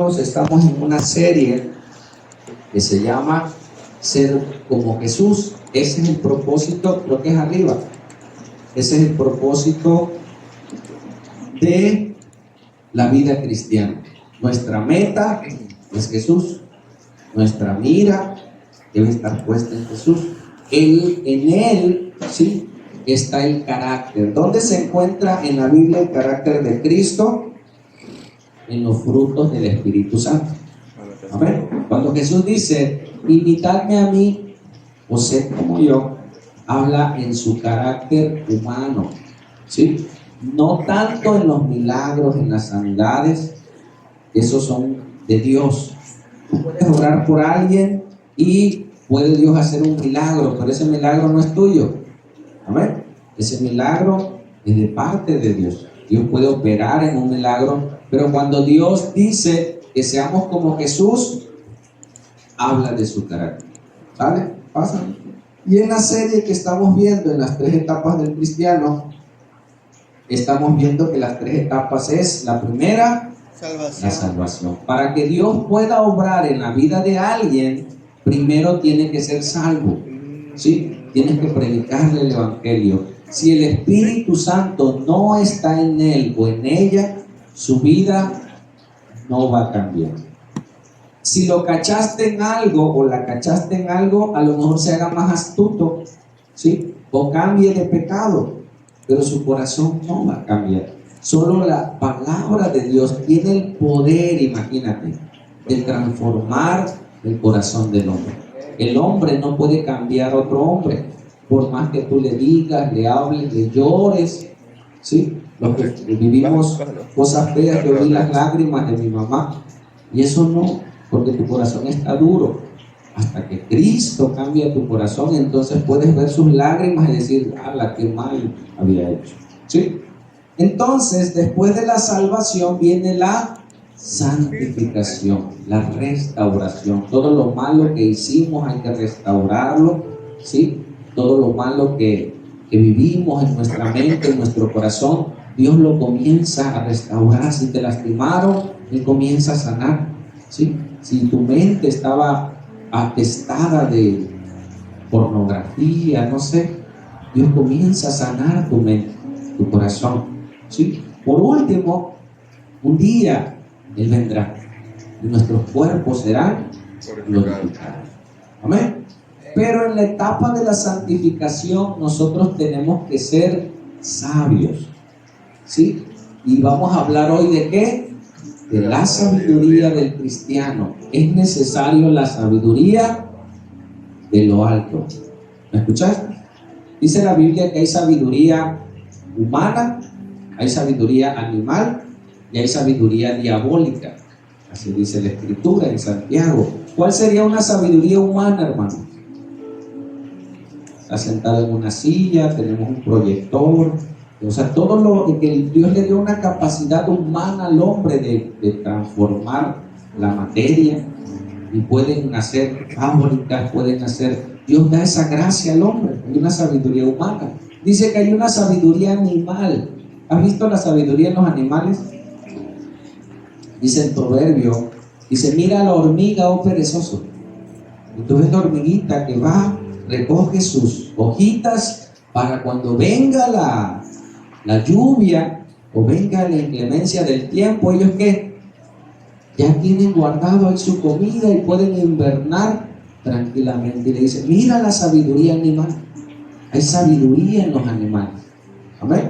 hermanos, estamos en una serie que se llama Ser como Jesús. Ese es el propósito, creo que es arriba. Ese es el propósito de la vida cristiana. Nuestra meta es Jesús. Nuestra mira debe estar puesta en Jesús. En Él, sí, está el carácter. ¿Dónde se encuentra en la Biblia el carácter de Cristo? En los frutos del Espíritu Santo. Amén. Cuando Jesús dice, imitadme a mí, o sed como yo, habla en su carácter humano, ¿sí? No tanto en los milagros, en las sanidades, esos son de Dios. Tú puedes orar por alguien y puede Dios hacer un milagro, pero ese milagro no es tuyo. Amén. Ese milagro es de parte de Dios. Dios puede operar en un milagro, pero cuando Dios dice que seamos como Jesús, habla de su carácter. ¿Sale? ¿Pasa? Y en la serie que estamos viendo, en las 3 etapas del cristiano, estamos viendo que las 3 etapas es: la primera, la salvación. Para que Dios pueda obrar en la vida de alguien, primero tiene que ser salvo, ¿sí? Tienes que predicarle el evangelio. Si el Espíritu Santo no está en él o en ella, su vida no va a cambiar. Si lo cachaste en algo o la cachaste en algo, a lo mejor se haga más astuto, ¿sí? O cambie de pecado, pero su corazón no va a cambiar. Solo la palabra de Dios tiene el poder, imagínate, de transformar el corazón del hombre. El hombre no puede cambiar a otro hombre, por más que tú le digas, le hables, le llores, ¿sí? Los que vivimos cosas feas, yo vi las lágrimas de mi mamá, y eso no, porque tu corazón está duro. Hasta que Cristo cambia tu corazón, entonces puedes ver sus lágrimas y decir, ¡ala, qué mal había hecho! ¿Sí? Entonces, después de la salvación viene la santificación, la restauración. Todo lo malo que hicimos hay que restaurarlo, ¿sí? Todo lo malo que vivimos en nuestra mente, en nuestro corazón, Dios lo comienza a restaurar. Si te lastimaron, Él comienza a sanar, ¿sí? Si tu mente estaba atestada de pornografía, no sé, Dios comienza a sanar tu mente, tu corazón, ¿sí? Por último, un día Él vendrá y nuestros cuerpos serán glorificados. Amén. Pero en la etapa de la santificación nosotros tenemos que ser sabios, ¿sí? Y vamos a hablar hoy de ¿qué? De la sabiduría del cristiano. Es necesario la sabiduría de lo alto. ¿Me escuchaste? Dice la Biblia que hay sabiduría humana, hay sabiduría animal y hay sabiduría diabólica. Así dice la Escritura en Santiago. ¿Cuál sería una sabiduría humana, hermano? Está sentado en una silla, tenemos un proyector, o sea, todo lo que Dios le dio una capacidad humana al hombre de transformar la materia, y pueden nacer fábricas, pueden nacer, Dios da esa gracia al hombre, hay una sabiduría humana. Dice que hay una sabiduría animal. ¿Has visto la sabiduría en los animales? Dice el proverbio, dice, mira a la hormiga, oh perezoso. Y tú ves la hormiguita que va, recoge sus hojitas para cuando venga la lluvia o venga la inclemencia del tiempo, ellos ¿qué? Ya tienen guardado ahí su comida y pueden invernar tranquilamente. Y le dicen, mira la sabiduría animal. Hay sabiduría en los animales. Amén.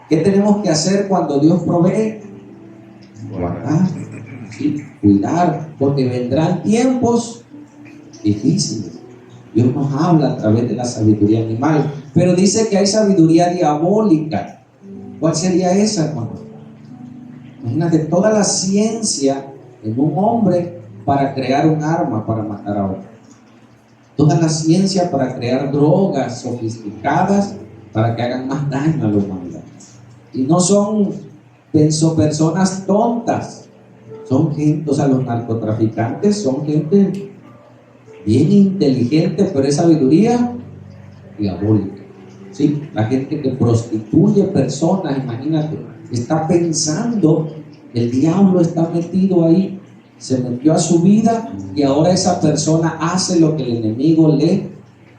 ¿Qué tenemos que hacer cuando Dios provee? Guardar, ¿sí? Cuidar, porque vendrán tiempos difíciles. Dios nos habla a través de la sabiduría animal, pero dice que hay sabiduría diabólica. ¿Cuál sería esa, hermano? Imagínate toda la ciencia en un hombre para crear un arma para matar a otro. Toda la ciencia para crear drogas sofisticadas para que hagan más daño a la humanidad. Y no son personas tontas, son gente, o sea, los narcotraficantes son gente bien inteligente, pero es sabiduría diabólica, ¿sí? La gente que prostituye personas, imagínate, está pensando, el diablo está metido ahí, se metió a su vida y ahora esa persona hace lo que el enemigo le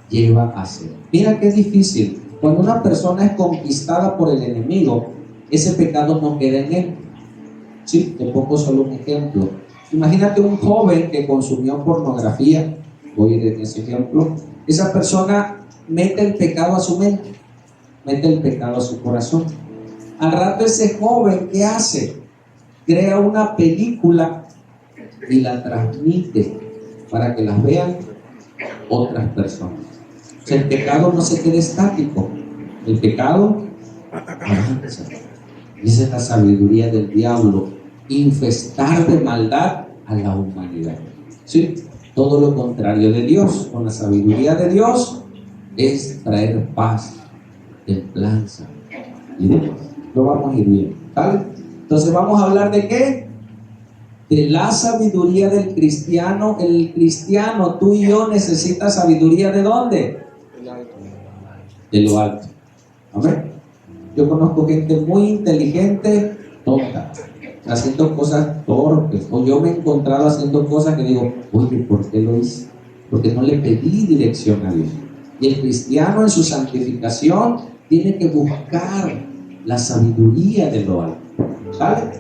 lleva a hacer. Mira qué difícil. Cuando una persona es conquistada por el enemigo, ese pecado no queda en él. Sí, te pongo solo un ejemplo. Imagínate un joven que consumió pornografía, voy a ir en ese ejemplo. Esa persona mete el pecado a su mente, mete el pecado a su corazón. Al rato ese joven, ¿qué hace? Crea una película y la transmite para que las vean otras personas. O sea, el pecado no se queda estático, el pecado avanza. Y esa es la sabiduría del diablo, infestar de maldad a la humanidad. ¿Sí? Todo lo contrario de Dios. Con la sabiduría de Dios es traer paz, templanza y demás. Lo vamos a ir bien, ¿vale? Entonces vamos a hablar de ¿qué? De la sabiduría del cristiano. El cristiano, tú y yo, necesita sabiduría ¿de dónde? De lo alto. Amén. Yo conozco gente muy inteligente, tonta, haciendo cosas torpes, o yo me he encontrado haciendo cosas que digo, oye, ¿por qué lo hice? Porque no le pedí dirección a Dios. Y el cristiano en su santificación tiene que buscar la sabiduría de lo alto. ¿Sale?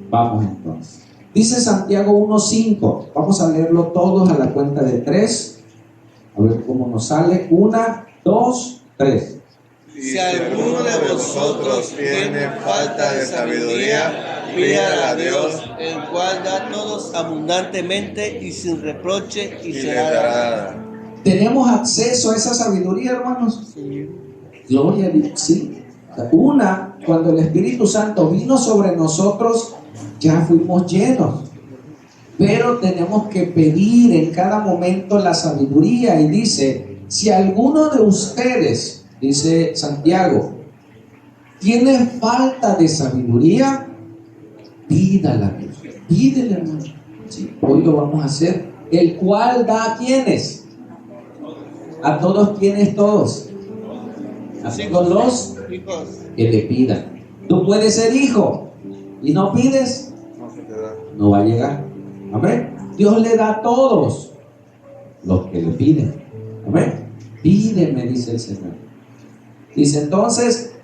Vamos entonces. Dice Santiago 1:5. Vamos a leerlo todos a la cuenta de 3. A ver cómo nos sale. 1, 2, 3. Si alguno de vosotros tiene falta de sabiduría, pídala a Dios, el cual da a todos abundantemente y sin reproche, y será dada. ¿Tenemos acceso a esa sabiduría, hermanos? Sí. Gloria a Dios, sí. Una, cuando el Espíritu Santo vino sobre nosotros, ya fuimos llenos. Pero tenemos que pedir en cada momento la sabiduría. Y dice, si alguno de ustedes, dice Santiago, tiene falta de sabiduría, pídala a Dios. Pídele, hermano. Sí, hoy lo vamos a hacer. El cual da a quienes. A todos, quienes todos. A todos los que le pidan. Tú puedes ser hijo y no pides, no va a llegar. Amén. Dios le da a todos los que le piden. Amén. Pídeme, dice el Señor. Dice entonces,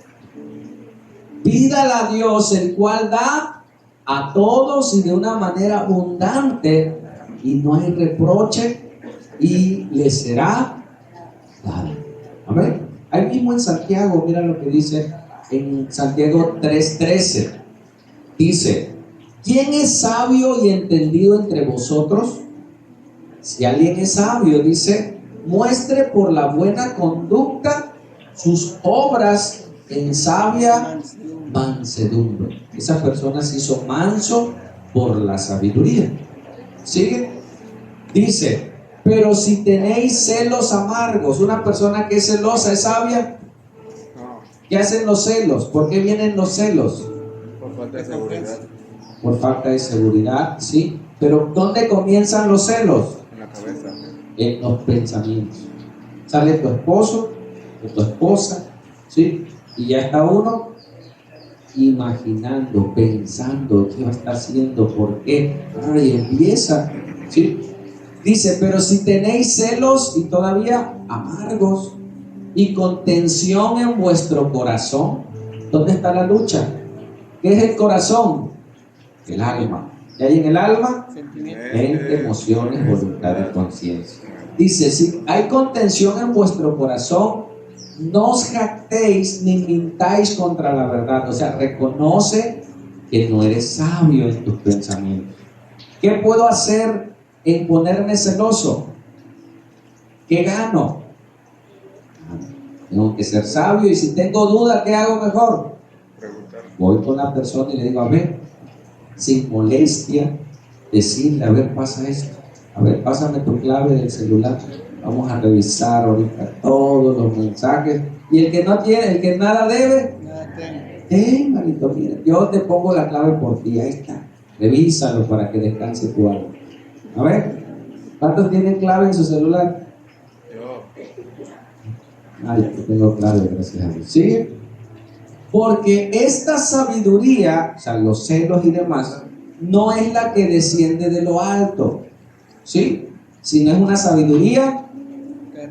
pídala a Dios, el cual da a todos y de una manera abundante, y no hay reproche, y le será dado. Amén. Ahí mismo en Santiago, mira lo que dice en Santiago 3:13. Dice, ¿quién es sabio y entendido entre vosotros? Si alguien es sabio, dice, muestre por la buena conducta sus obras en sabia mansedumbre. Esa persona se hizo manso por la sabiduría. ¿Sigue? Dice, pero si tenéis celos amargos, una persona que es celosa, ¿es sabia? ¿Qué hacen los celos? ¿Por qué vienen los celos? Por falta de seguridad. Por falta de seguridad, sí. Pero ¿dónde comienzan los celos? En la cabeza. En los pensamientos. Sale tu esposo o tu esposa, ¿sí? Y ya está uno imaginando, pensando qué va a estar haciendo, por qué. Y empieza, ¿sí? Dice, pero si tenéis celos y todavía amargos y contención en vuestro corazón, ¿dónde está la lucha? ¿Qué es el corazón? El alma. Y ahí en el alma, mente, emociones, voluntad y conciencia. Dice, si hay contención en vuestro corazón, no os jactéis ni mintáis contra la verdad. O sea, reconoce que no eres sabio en tus pensamientos. ¿Qué puedo hacer en ponerme celoso? ¿Qué gano? Tengo que ser sabio, y si tengo duda, ¿qué hago mejor? Voy con la persona y le digo, a ver, sin molestia, decirle, a ver, pasa esto, a ver, pásame tu clave del celular, vamos a revisar ahorita todos los mensajes, y el que no tiene, el que nada debe, manito, mira, yo te pongo la clave por ti, ahí está, revísalo para que descanse tu alma. A ver, ¿cuántos tienen clave en su celular? Yo tengo clave, gracias a Dios. ¿Sí? Porque esta sabiduría, o sea, los celos y demás, no es la que desciende de lo alto, ¿sí? Sino es una sabiduría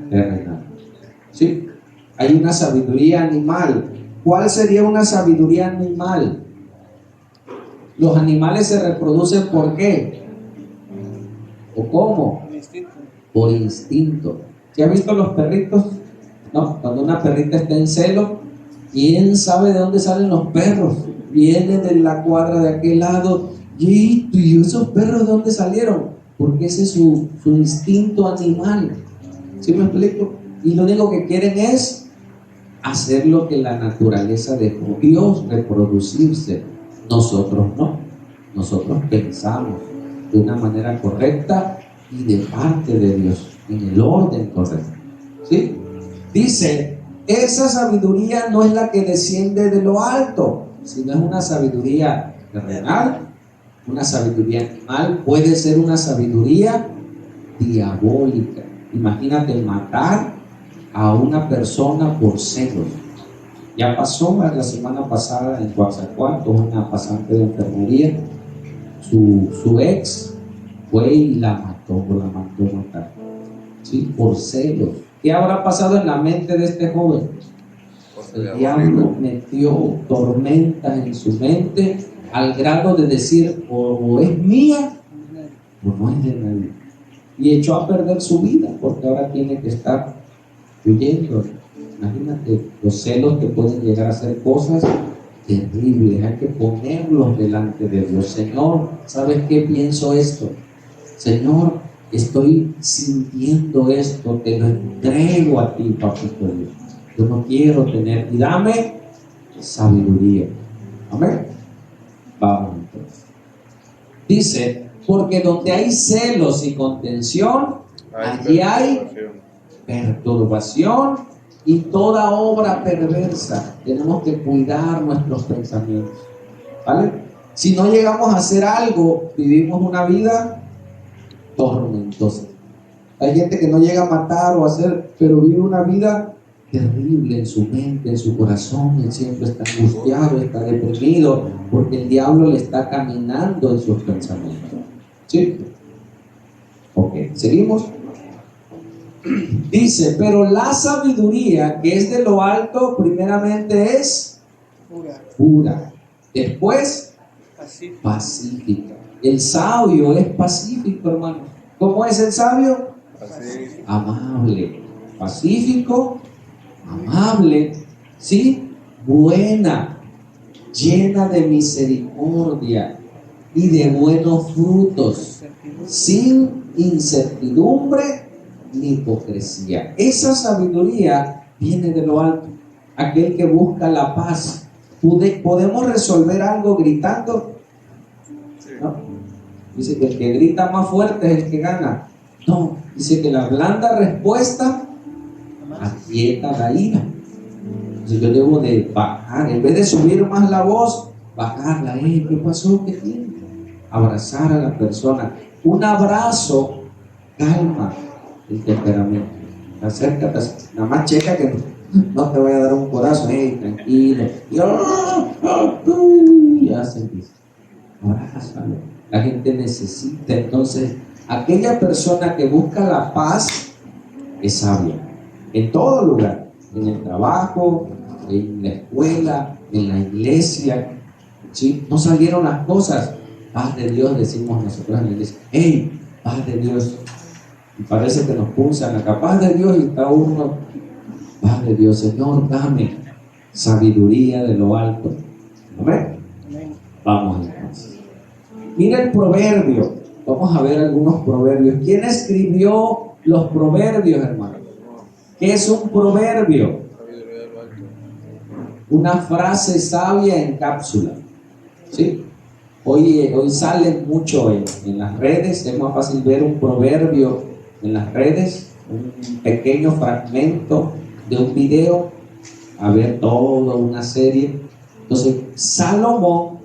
terrenal, ¿sí? Hay una sabiduría animal. ¿Cuál sería una sabiduría animal? Los animales se reproducen ¿por qué? ¿O cómo? Por instinto. ¿Sí has visto los perritos? No, cuando una perrita está en celo, ¿quién sabe de dónde salen los perros? Vienen de la cuadra de aquel lado. ¿Y esos perros de dónde salieron? Porque ese es su instinto animal. ¿Sí me explico? Y lo único que quieren es hacer lo que la naturaleza dejó. Dios, reproducirse. Nosotros no. Nosotros pensamos de una manera correcta y de parte de Dios, en el orden correcto. ¿Sí? Dice, esa sabiduría no es la que desciende de lo alto, sino es una sabiduría terrenal, una sabiduría animal, puede ser una sabiduría diabólica. Imagínate matar a una persona por celos. Ya pasó la semana pasada en Coatzacoalcos, una pasante de enfermería, su ex fue y la mandó matar, ¿sí? Por celos. ¿Qué habrá pasado en la mente de este joven? El diablo metió tormentas en su mente al grado de decir, o es mía o no es de nadie. Y echó a perder su vida porque ahora tiene que estar huyendo. Imagínate los celos que pueden llegar a ser cosas terribles. Hay que ponerlos delante de Dios. Señor, ¿sabes qué pienso esto? Señor, estoy sintiendo esto, te lo entrego a ti, papito Dios. Yo no quiero tener, y dame sabiduría. Amén. Vamos entonces. Dice, porque donde hay celos y contención, allí hay perturbación y toda obra perversa. Tenemos que cuidar nuestros pensamientos, ¿vale? Si no llegamos a hacer algo, vivimos una vida tormentosa. Hay gente que no llega a matar o a hacer, pero vive una vida terrible en su mente, en su corazón. Él siempre está angustiado, está deprimido, porque el diablo le está caminando en sus pensamientos. ¿Sí? Ok, seguimos. Dice, pero la sabiduría que es de lo alto, primeramente es pura. Después, pacífica. El sabio es pacífico, hermano. ¿Cómo es el sabio? Pacífico. Amable. Pacífico, amable, ¿sí? Buena, llena de misericordia y de buenos frutos, sin incertidumbre ni hipocresía. Esa sabiduría viene de lo alto. Aquel que busca la paz. ¿Podemos resolver algo gritando? ¿No? Dice que el que grita más fuerte es el que gana. No, dice que la blanda respuesta aquieta la ira. Entonces yo debo de bajar, en vez de subir más la voz, bajarla. ¿Qué pasó? ¿Qué tiene? Abrazar a la persona. Un abrazo calma el temperamento. Acércate, nada más checa que no te vaya a dar un corazón. Tranquilo. Y ya se empieza. Abrázalo. La gente necesita. Entonces, aquella persona que busca la paz es sabia. En todo lugar. En el trabajo, en la escuela, en la iglesia. ¿Sí? No salieron las cosas. Paz de Dios, decimos nosotros en la iglesia. ¡Hey! Paz de Dios. Y parece que nos pulsan acá. Paz de Dios, y está uno. Paz de Dios, Señor, dame sabiduría de lo alto. Amén. Vamos entonces. Mira el proverbio. Vamos a ver algunos proverbios. ¿Quién escribió los proverbios, hermano? ¿Qué es un proverbio? Una frase sabia en cápsula. ¿Sí? Hoy salen mucho en las redes. Es más fácil ver un proverbio en las redes, un pequeño fragmento de un video, a ver toda una serie. Entonces, Salomón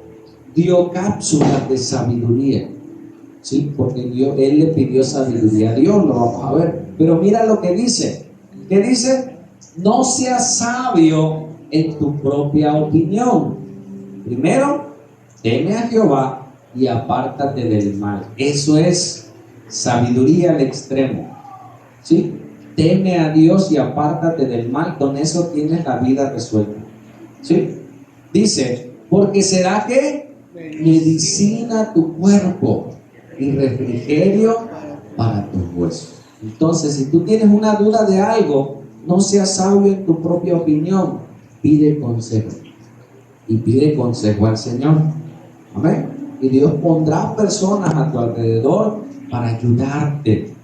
dio cápsulas de sabiduría, ¿sí? Porque él le pidió sabiduría a Dios, lo vamos a ver. Pero mira lo que dice. ¿Qué dice? No seas sabio en tu propia opinión. Primero, teme a Jehová y apártate del mal. Eso es sabiduría al extremo, ¿sí? Teme a Dios y apártate del mal. Con eso tienes la vida resuelta, ¿sí? Dice, porque será que medicina a tu cuerpo y refrigerio para tus huesos. Entonces, si tú tienes una duda de algo, no seas sabio en tu propia opinión, pide consejo y pide consejo al Señor. Amén. Y Dios pondrá personas a tu alrededor para ayudarte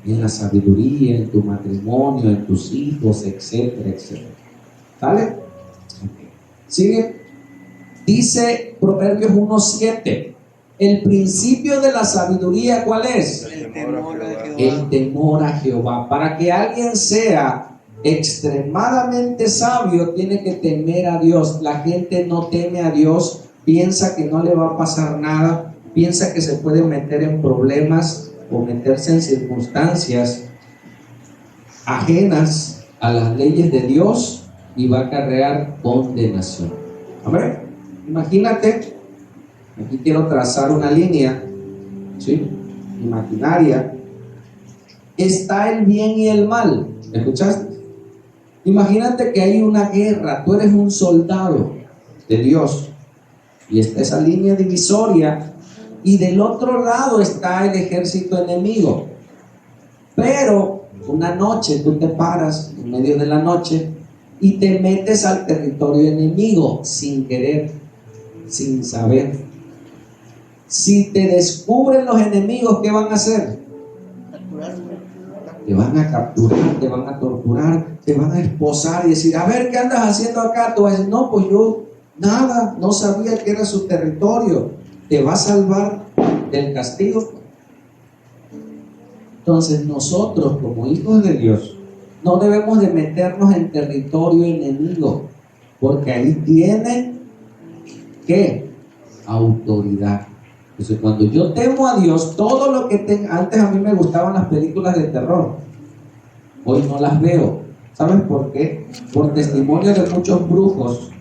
en la sabiduría, en tu matrimonio, en tus hijos, etcétera, etcétera. ¿Sale? Sigue. Dice Proverbios 1:7. El principio de la sabiduría, ¿cuál es? El temor a Jehová. El temor a Jehová. Para que alguien sea extremadamente sabio, tiene que temer a Dios. La gente no teme a Dios, piensa que no le va a pasar nada, piensa que se puede meter en problemas o meterse en circunstancias ajenas a las leyes de Dios y va a acarrear condenación. Amén. Imagínate, aquí quiero trazar una línea, ¿sí?, imaginaria. Está el bien y el mal. ¿Escuchaste? Imagínate que hay una guerra, tú eres un soldado de Dios y está esa línea divisoria y del otro lado está el ejército enemigo. Pero una noche tú te paras en medio de la noche y te metes al territorio enemigo sin querer, sin saber. Si te descubren los enemigos, ¿qué van a hacer? Te van a capturar, te van a torturar, te van a esposar y decir, a ver, ¿qué andas haciendo acá? Tú vas a decir, no, pues yo nada, no sabía que era su territorio. Te va a salvar del castigo. Entonces nosotros como hijos de Dios no debemos de meternos en territorio enemigo, porque ahí tiene ¿qué? Autoridad. Entonces cuando yo temo a Dios, todo lo que antes a mí me gustaban las películas de terror, hoy no las veo. ¿Sabes por qué? Por testimonio de muchos brujos,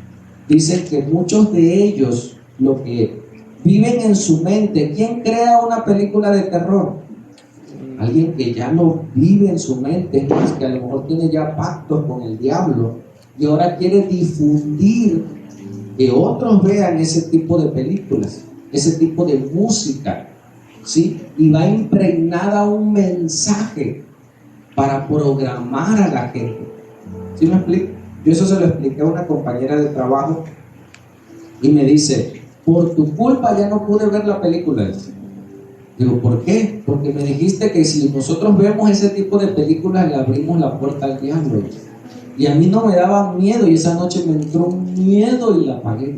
dicen que muchos de ellos lo que viven en su mente. ¿Quién crea una película de terror? Alguien que ya lo vive en su mente, es más, que a lo mejor tiene ya pactos con el diablo y ahora quiere difundir que otros vean ese tipo de películas, ese tipo de música, ¿sí? Y va impregnada un mensaje para programar a la gente. ¿Sí me explico? Yo eso se lo expliqué a una compañera de trabajo y me dice, por tu culpa ya no pude ver la película. Digo, ¿por qué? Porque me dijiste que si nosotros vemos ese tipo de películas le abrimos la puerta al diablo. Y a mí no me daba miedo y esa noche me entró un miedo y la apagué.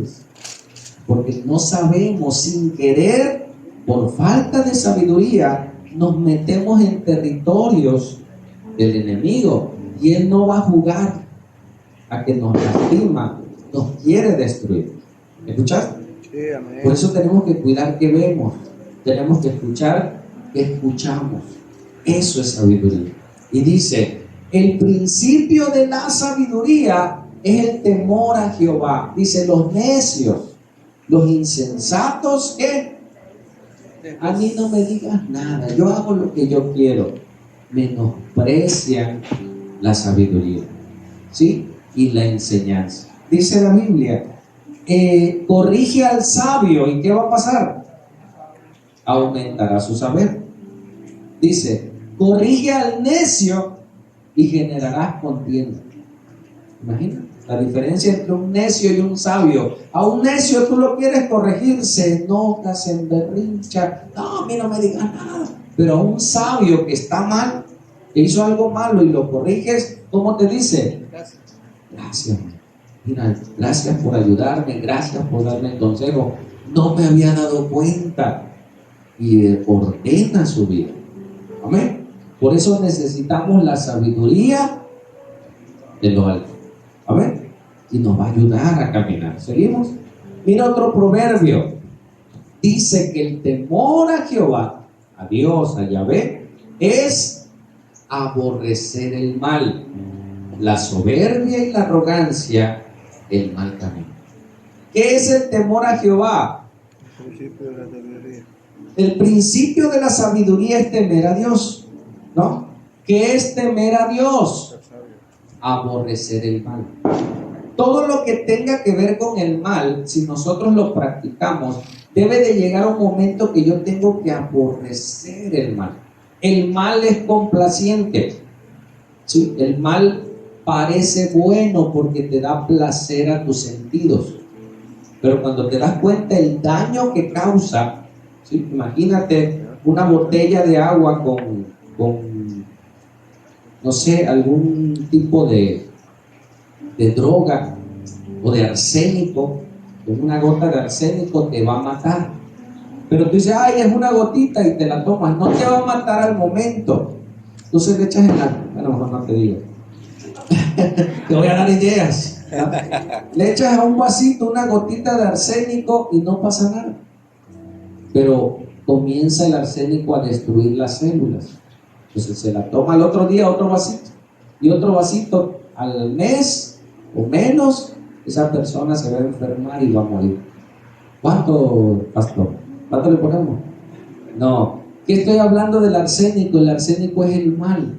Porque no sabemos, sin querer, por falta de sabiduría, nos metemos en territorios del enemigo y él no va a jugar a que nos lastima, nos quiere destruir. ¿Escuchaste? Sí, amén. Por eso tenemos que cuidar que vemos, tenemos que escuchar que escuchamos. Eso es sabiduría. Y dice, el principio de la sabiduría es el temor a Jehová. Dice, los necios, los insensatos, ¿qué? A mí no me digas nada, yo hago lo que yo quiero. Menosprecian la sabiduría, ¿sí? Y la enseñanza. Dice la Biblia, corrige al sabio, ¿y qué va a pasar? Aumentará su saber. Dice, corrige al necio y generarás contienda. Imagina la diferencia entre un necio y un sabio. A un necio tú lo quieres corregir, se enoja, se emberrincha, no, a mí no me digas nada. Pero a un sabio que está mal, que hizo algo malo y lo corriges, ¿cómo te dice? Gracias. Mira, gracias por ayudarme, gracias por darme el consejo. No me había dado cuenta. Y ordena su vida. Amén. Por eso necesitamos la sabiduría de lo alto. Amén. Y nos va a ayudar a caminar. ¿Seguimos? Mira otro proverbio. Dice que el temor a Jehová, a Dios, a Yahvé, es aborrecer el mal, la soberbia y la arrogancia, el mal camino. ¿Qué es el temor a Jehová? Principio de la sabiduría. El principio de la sabiduría es temer a Dios, ¿no? ¿Qué es temer a Dios? Aborrecer el mal. Todo lo que tenga que ver con el mal, si nosotros lo practicamos, debe de llegar un momento que yo tengo que aborrecer el mal. El mal es complaciente, ¿sí? El mal parece bueno porque te da placer a tus sentidos, pero cuando te das cuenta el daño que causa, ¿sí? Imagínate una botella de agua con no sé, algún tipo de droga o de arsénico. Una gota de arsénico te va a matar, pero tú dices, ay, es una gotita, y te la tomas. No te va a matar al momento. Entonces le echas en la... Bueno, mejor no te digo. Te voy a dar ideas, ¿no? Le echas a un vasito una gotita de arsénico y no pasa nada, pero comienza el arsénico a destruir las células. Entonces se la toma al otro día otro vasito y otro vasito. Al mes o menos, esa persona se va a enfermar y va a morir. ¿Cuánto, pastor? ¿Cuánto le ponemos? No. ¿Qué estoy hablando del arsénico? El arsénico es el mal,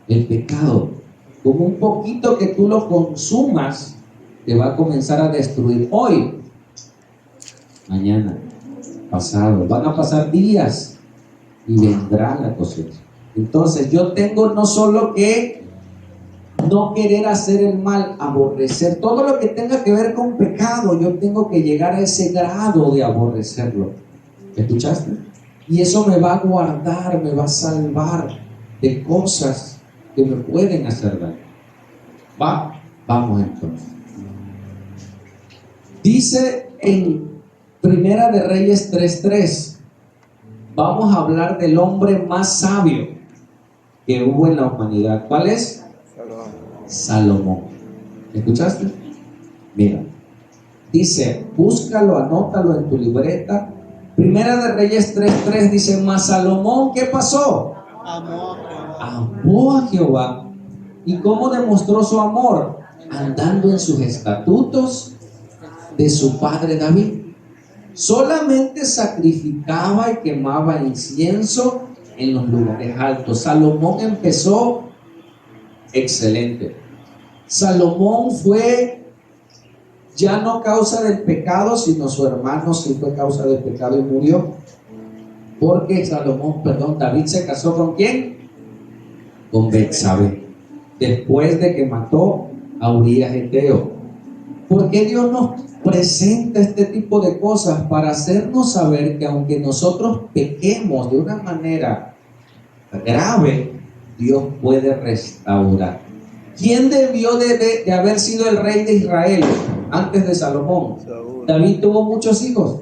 el pecado. Como un poquito que tú lo consumas, te va a comenzar a destruir hoy, mañana, pasado. Van a pasar días y vendrá la cosecha. Entonces yo tengo no solo que no querer hacer el mal, aborrecer todo lo que tenga que ver con pecado. Yo tengo que llegar a ese grado de aborrecerlo. ¿Escuchaste? Y eso me va a guardar, me va a salvar de cosas que me pueden hacer daño. Vamos entonces. Dice en Primera de Reyes 3:3, vamos a hablar del hombre más sabio que hubo en la humanidad. ¿Cuál es? Salomón. ¿Escuchaste? Mira, dice, búscalo, anótalo en tu libreta. Primera de Reyes 3:3 dice, mas Salomón, ¿qué pasó? Amó a Jehová. ¿Y cómo demostró su amor? Andando en sus estatutos de su padre David. Solamente sacrificaba y quemaba incienso en los lugares altos. Salomón empezó excelente. Salomón fue ya no causa del pecado, sino su hermano sí fue causa del pecado y murió. Porque David se casó ¿con quién? Con Betsabé, después de que mató a Urías Eteo. ¿Por qué Dios nos presenta este tipo de cosas? Para hacernos saber que aunque nosotros pequemos de una manera grave, Dios puede restaurar. ¿Quién debió de haber sido el rey de Israel antes de Salomón? David tuvo muchos hijos.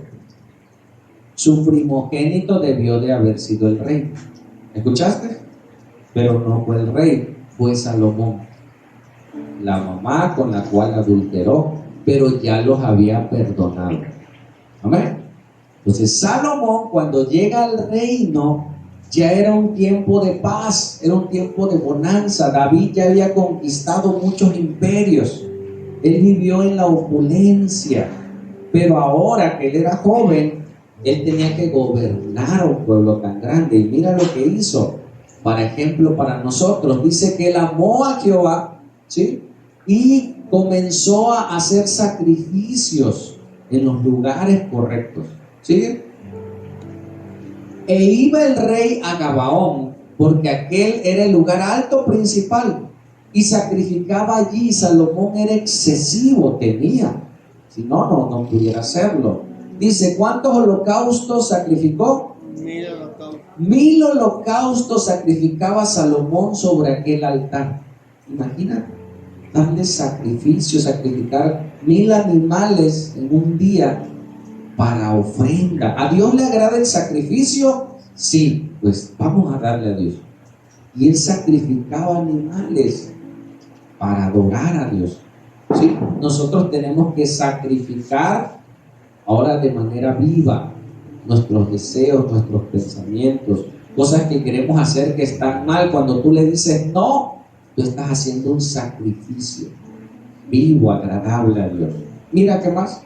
Su primogénito debió de haber sido el rey. ¿Escuchaste? Pero no fue el rey, fue Salomón, la mamá con la cual adulteró, pero ya los había perdonado. Amén. Entonces Salomón, cuando llega al reino, ya era un tiempo de paz, era un tiempo de bonanza. David ya había conquistado muchos imperios, él vivió en la opulencia, pero ahora que él era joven, él tenía que gobernar un pueblo tan grande. Y mira lo que hizo, por ejemplo, para nosotros. Dice que él amó a Jehová, ¿sí? Y comenzó a hacer sacrificios en los lugares correctos, ¿sí? E iba el rey a Gabaón, porque aquel era el lugar alto principal, y sacrificaba allí. Salomón era excesivo, tenía, si no pudiera hacerlo. Dice, ¿cuántos holocaustos sacrificó? 1000 holocaustos. 1000 holocaustos sacrificaba Salomón sobre aquel altar. Imagínate, darle sacrificio, sacrificar 1000 animales en un día para ofrenda. ¿A Dios le agrada el sacrificio? Sí, pues vamos a darle a Dios. Y él sacrificaba animales para adorar a Dios. ¿Sí? Nosotros tenemos que sacrificar ahora de manera viva nuestros deseos, nuestros pensamientos, cosas que queremos hacer que están mal. Cuando tú le dices no, tú estás haciendo un sacrificio vivo, agradable a Dios. Mira qué más.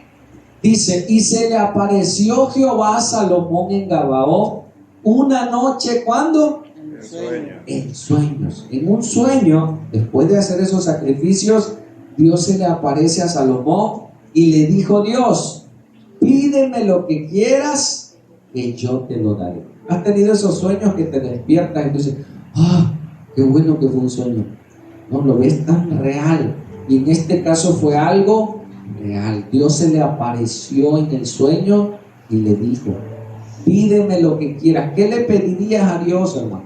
Dice, y se le apareció Jehová a Salomón en Gabaón una noche, ¿cuándo? En sueño. En sueños. En un sueño, después de hacer esos sacrificios, Dios se le aparece a Salomón y le dijo Dios, pídeme lo que quieras, que yo te lo daré. ¿Has tenido esos sueños que te despiertas y tú dices, qué bueno que fue un sueño? No, lo ves tan real. Y en este caso fue algo real. Dios se le apareció en el sueño y le dijo, pídeme lo que quieras. ¿Qué le pedirías a Dios, hermano?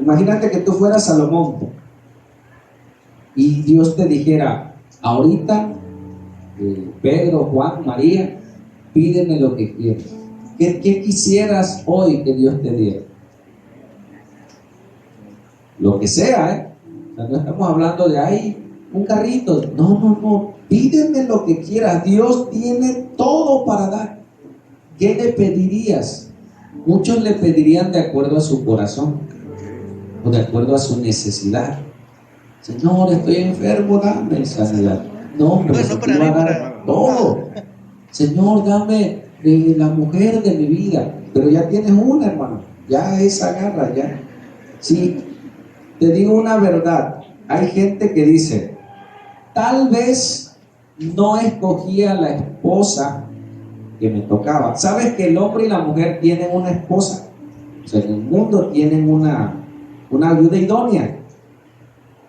Imagínate que tú fueras Salomón y Dios te dijera, ahorita, Pedro, Juan, María, pídeme lo que quieras. ¿Qué quisieras hoy que Dios te diera? Lo que sea, ¿eh? O sea, no estamos hablando de un carrito. No. Pídeme lo que quieras. Dios tiene todo para dar. ¿Qué le pedirías? Muchos le pedirían de acuerdo a su corazón o de acuerdo a su necesidad. Señor, estoy enfermo, dame sanidad. No, pero Eso tú para vas mí, a dar todo. Señor, dame la mujer de mi vida. Pero ya tienes una, hermano. Ya esa agarra, ya. Sí, te digo una verdad. Hay gente que dice, tal vez no escogía la esposa que me tocaba. ¿Sabes que el hombre y la mujer tienen una esposa? O sea, en el mundo tienen una ayuda idónea.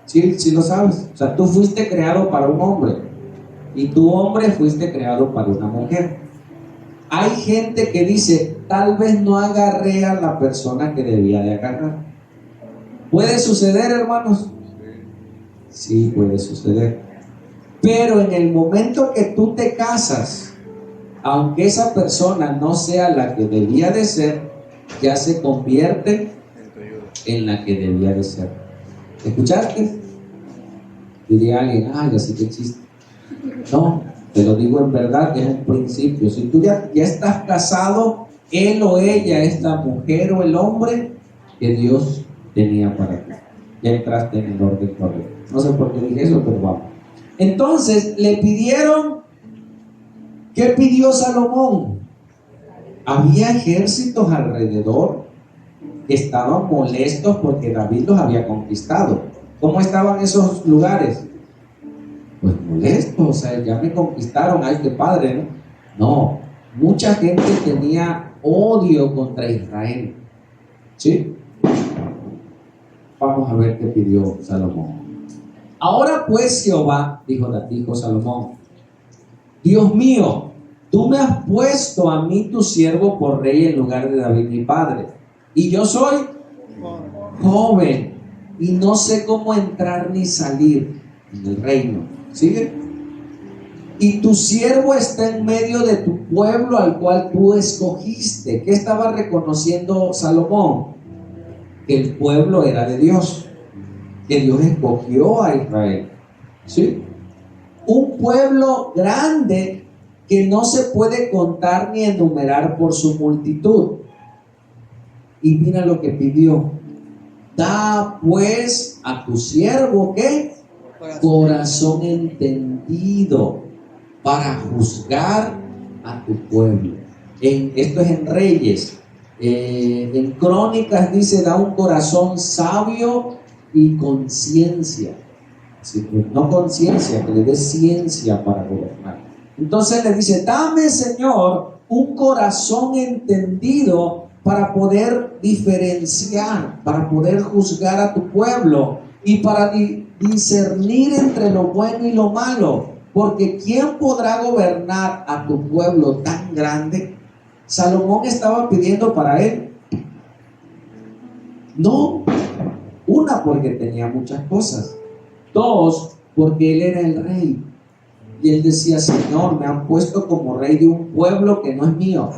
Sí lo sabes. O sea, tú fuiste creado para un hombre y tu hombre fuiste creado para una mujer. Hay gente que dice, tal vez no agarré a la persona que debía de agarrar. ¿Puede suceder, hermanos? Sí, puede suceder. Pero en el momento que tú te casas, aunque esa persona no sea la que debía de ser, ya se convierte en la que debía de ser. ¿Escuchaste? Diría alguien, así que chiste. No, te lo digo en verdad, es un principio. Si tú ya estás casado, él o ella es la mujer o el hombre que Dios tenía para ti. Ya entraste en el orden correcto. No sé por qué dije eso, pero vamos. Entonces le pidieron. ¿Qué pidió Salomón? Había ejércitos alrededor que estaban molestos porque David los había conquistado. ¿Cómo estaban esos lugares? Pues molestos, o sea, ya me conquistaron, ay, qué padre, ¿no? No, mucha gente tenía odio contra Israel. ¿Sí? Vamos a ver qué pidió Salomón. Ahora pues Jehová, dijo Salomón, Dios mío, tú me has puesto a mí tu siervo por rey en lugar de David mi padre, y yo soy joven y no sé cómo entrar ni salir en el reino. ¿Sigue? Y tu siervo está en medio de tu pueblo al cual tú escogiste. ¿Qué estaba reconociendo Salomón? Que el pueblo era de Dios, que Dios escogió a Israel. ¿Sí? Un pueblo grande que no se puede contar ni enumerar por su multitud. Y mira lo que pidió. Da pues a tu siervo, ¿qué? Corazón entendido para juzgar a tu pueblo. Esto es en Reyes. En Crónicas dice, da un corazón sabio y conciencia. No conciencia, que le dé ciencia para gobernar. Entonces le dice, dame, Señor, un corazón entendido para poder diferenciar, para poder juzgar a tu pueblo y para discernir entre lo bueno y lo malo. Porque ¿quién podrá gobernar a tu pueblo tan grande? Salomón estaba pidiendo para él. No, una, porque tenía muchas cosas. Dos, porque él era el rey. Y él decía, Señor, me han puesto como rey de un pueblo que no es mío.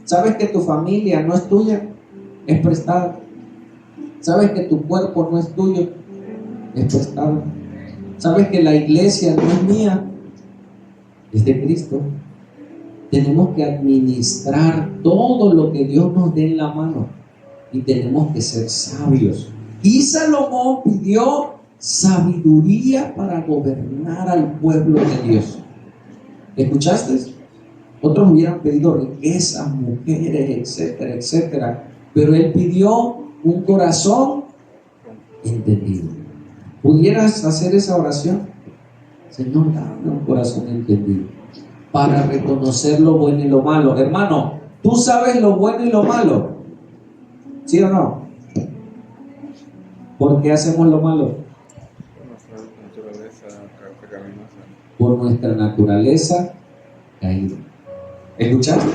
¿Sabes que tu familia no es tuya? Es prestada. ¿Sabes que tu cuerpo no es tuyo? Es prestado. ¿Sabes que la iglesia no es mía? Es de Cristo. Tenemos que administrar todo lo que Dios nos dé en la mano. Y tenemos que ser sabios. Y Salomón pidió sabiduría para gobernar al pueblo de Dios. ¿Escuchaste? Otros hubieran pedido riquezas, mujeres, etcétera, etcétera. Pero él pidió un corazón entendido. ¿Pudieras hacer esa oración? Señor, dame un corazón entendido para reconocer lo bueno y lo malo. Hermano, ¿tú sabes lo bueno y lo malo? ¿Sí o no? ¿Por qué hacemos lo malo? Por nuestra naturaleza caída. ¿Escuchaste?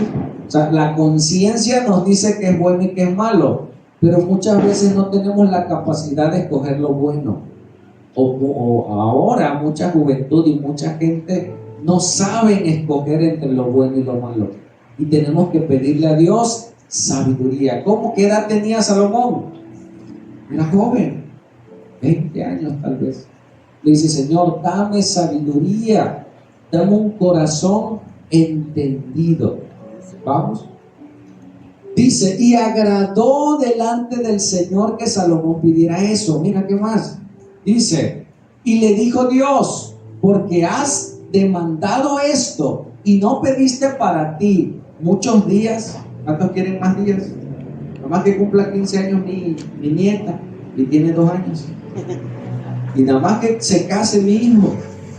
O sea, la conciencia nos dice que es bueno y que es malo, pero muchas veces no tenemos la capacidad de escoger lo bueno. O ahora mucha juventud y mucha gente no saben escoger entre lo bueno y lo malo. Y tenemos que pedirle a Dios sabiduría. ¿Cómo? ¿Qué edad tenía Salomón? Era joven, 20 años tal vez. Le dice, Señor, dame sabiduría, dame un corazón entendido. Vamos. Dice, y agradó delante del Señor que Salomón pidiera eso. Mira qué más. Dice, y le dijo Dios, porque has demandado esto y no pediste para ti muchos días. ¿Cuántos quieren más días? Nomás que cumpla 15 años mi nieta y tiene 2 años. Y nada más que se case mi hijo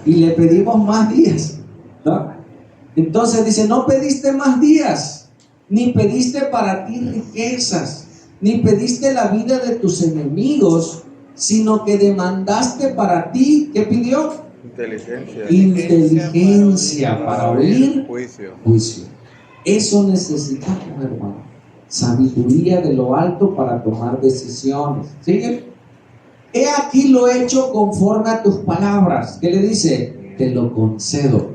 y le pedimos más días, ¿no? Entonces dice, no pediste más días, ni pediste para ti riquezas, ni pediste la vida de tus enemigos, sino que demandaste para ti, ¿qué pidió? Inteligencia para oír juicio. Eso necesitamos, hermano. Sabiduría de lo alto para tomar decisiones. ¿Sigue? He aquí lo hecho conforme a tus palabras. ¿Qué le dice? Te lo concedo.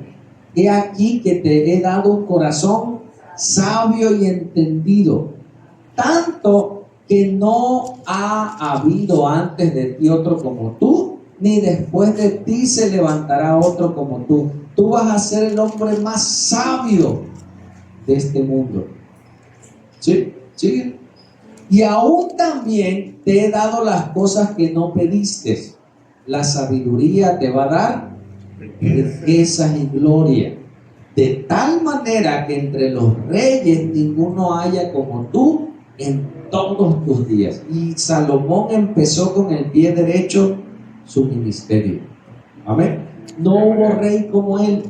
He aquí que te he dado un corazón sabio y entendido, tanto que no ha habido antes de ti otro como tú, ni después de ti se levantará otro como tú. Tú vas a ser el hombre más sabio de este mundo. ¿Sí? ¿Sí? Y aún también te he dado las cosas que no pediste. La sabiduría te va a dar riquezas y gloria, de tal manera que entre los reyes ninguno haya como tú en todos tus días. Y Salomón empezó con el pie derecho su ministerio. Amén. No hubo rey como él.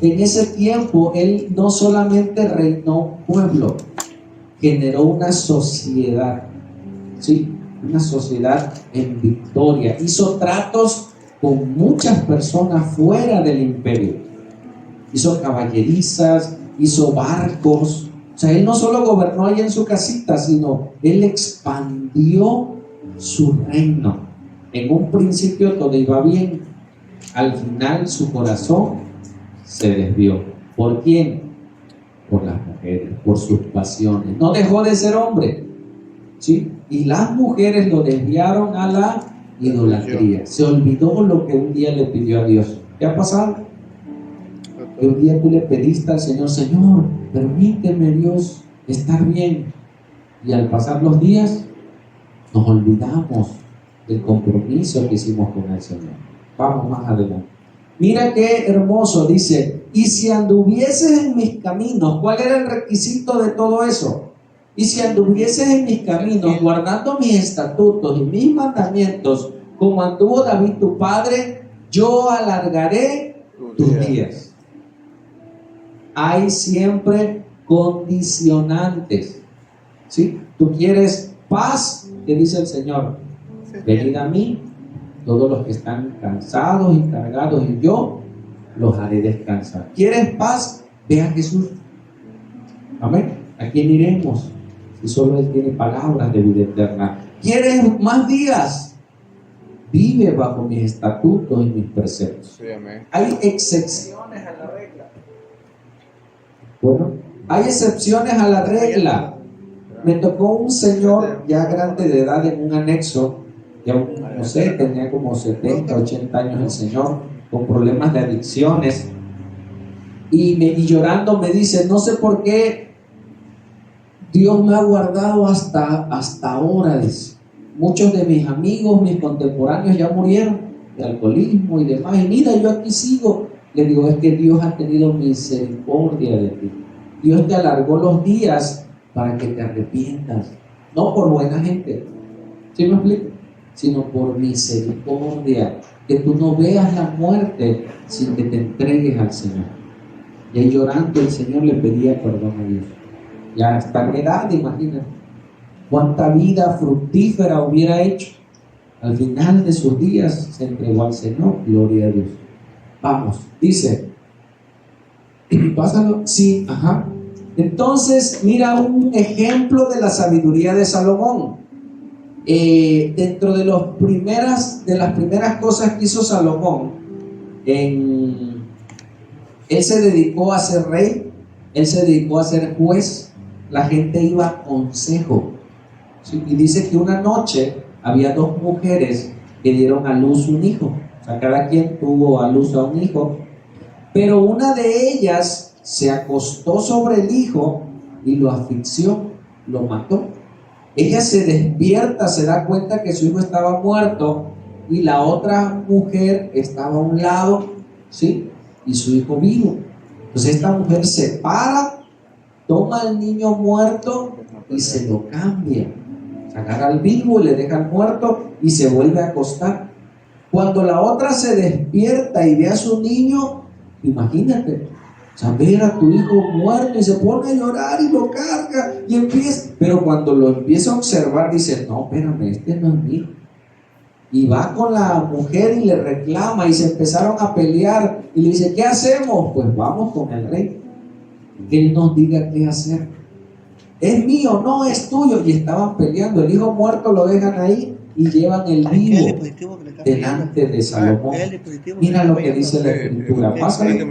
En ese tiempo él no solamente reinó un pueblo, generó una sociedad, ¿sí? Una sociedad en victoria. Hizo tratos con muchas personas fuera del imperio. Hizo caballerizas, hizo barcos. O sea, él no solo gobernó ahí en su casita, sino él expandió su reino. En un principio todo iba bien. Al final su corazón se desvió. ¿Por quién? Por las mujeres, por sus pasiones. No dejó de ser hombre, ¿sí? Y las mujeres lo desviaron a la idolatría. Se olvidó lo que un día le pidió a Dios. ¿Qué ha pasado? Que un día tú le pediste al Señor, Señor, permíteme, Dios, estar bien. Y al pasar los días, nos olvidamos del compromiso que hicimos con el Señor. Vamos más adelante. Mira qué hermoso, dice, y si anduvieses en mis caminos. ¿Cuál era el requisito de todo eso? Y si anduvieses en mis caminos, guardando mis estatutos y mis mandamientos, como anduvo David tu padre, yo alargaré tus días. Hay siempre condicionantes, ¿sí? Tú quieres paz, ¿qué dice el Señor? Venid a mí, todos los que están cansados y cargados, y yo los haré descansar. ¿Quieres paz? Ve a Jesús. Amén. ¿A quién iremos? Si solo Él tiene palabras de vida eterna. ¿Quieres más días? Vive bajo mis estatutos y mis preceptos. Sí, amén. Hay excepciones a la regla. Bueno, hay excepciones a la regla. Me tocó un señor ya grande de edad en un anexo, ya no sé, tenía como 70, 80 años el señor, con problemas de adicciones, y llorando me dice, no sé por qué Dios me ha guardado hasta ahora. Dice, muchos de mis amigos, mis contemporáneos ya murieron de alcoholismo y demás, y mira, yo aquí sigo. Le digo, es que Dios ha tenido misericordia de ti. Dios te alargó los días para que te arrepientas. No por buena gente, ¿sí me explico? Sino por misericordia. Que tú no veas la muerte sin que te entregues al Señor. Y ahí llorando el Señor le pedía perdón a Dios. Ya hasta qué edad, imagínate. Cuánta vida fructífera hubiera hecho. Al final de sus días se entregó al Señor. Gloria a Dios. Vamos, dice. Pásalo. Sí, ajá. Entonces, mira un ejemplo de la sabiduría de Salomón. Dentro de las primeras cosas que hizo Salomón, él se dedicó a ser rey, él se dedicó a ser juez, la gente iba a consejo. ¿Sí? Y dice que una noche había dos mujeres que dieron a luz un hijo, o sea, cada quien tuvo a luz a un hijo, pero una de ellas se acostó sobre el hijo y lo asfixió, lo mató. Ella se despierta, se da cuenta que su hijo estaba muerto y la otra mujer estaba a un lado, ¿sí? Y su hijo vivo. Entonces esta mujer se para, toma al niño muerto y se lo cambia. Se agarra al vivo y le deja al muerto y se vuelve a acostar. Cuando la otra se despierta y ve a su niño, imagínate, o sea, ver a tu hijo muerto y se pone a llorar y lo carga y empieza, pero cuando lo empieza a observar dice, no, espérame, este no es mío. Y va con la mujer y le reclama y se empezaron a pelear y le dice, ¿qué hacemos? Pues vamos con el rey, que él nos diga qué hacer. Es mío, no es tuyo. Y estaban peleando, el hijo muerto lo dejan ahí y llevan el vivo delante de Salomón. Mira lo que dice la escritura. Pásale.